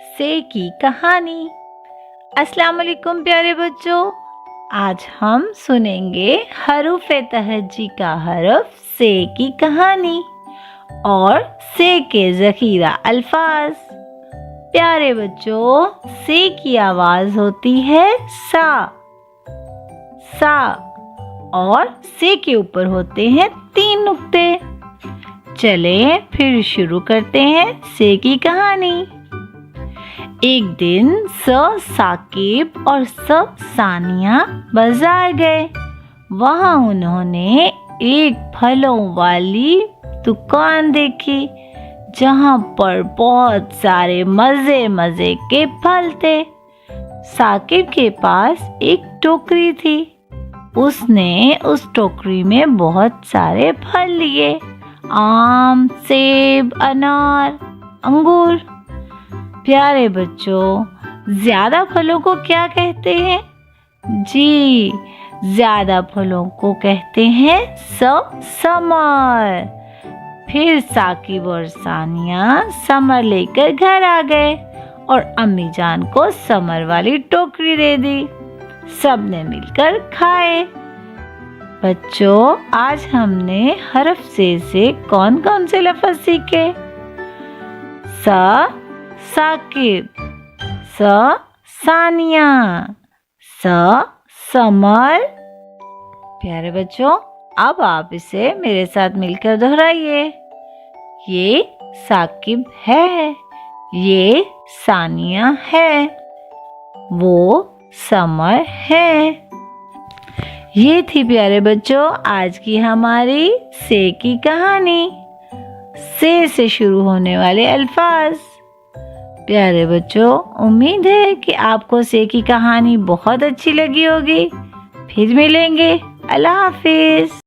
से की कहानी। अस्सलाम वालेकुम प्यारे बच्चों, आज हम सुनेंगे हरूफ तहज्जी का हरफ से की कहानी और से के ज़ख़ीरा अल्फाज। प्यारे बच्चों, से की आवाज़ होती है सा सा और से के ऊपर होते हैं 3 नुक्ते। चलें फिर शुरू करते हैं से की कहानी। एक दिन साकिब और सानिया बाजार गए। वहाँ उन्होंने एक फलों वाली दुकान देखी जहाँ पर बहुत सारे मज़े मज़े के फल थे। साकिब के पास एक टोकरी थी। उसने उस टोकरी में बहुत सारे फल लिए, आम, सेब, अनार, अंगूर। प्यारे बच्चों, ज्यादा फलों को क्या कहते हैं? जी, ज्यादा फलों को कहते हैं समर। फिर साकिब और सानिया समर लेकर घर आ गए और अम्मी जान को समर वाली टोकरी दे दी। सबने मिलकर खाए। बच्चों, आज हमने हरफ से कौन कौन से लफ्ज़ सीखे? साकिब, सानिया, समर। प्यारे बच्चों, अब आप इसे मेरे साथ मिलकर दोहराइए। ये साकिब है, ये सानिया है, वो समर है। ये थी प्यारे बच्चों आज की हमारी से की कहानी। से शुरू होने वाले अल्फाज। प्यारे बच्चों, उम्मीद है कि आपको से की कहानी बहुत अच्छी लगी होगी। फिर मिलेंगे। अल्लाह हाफिज।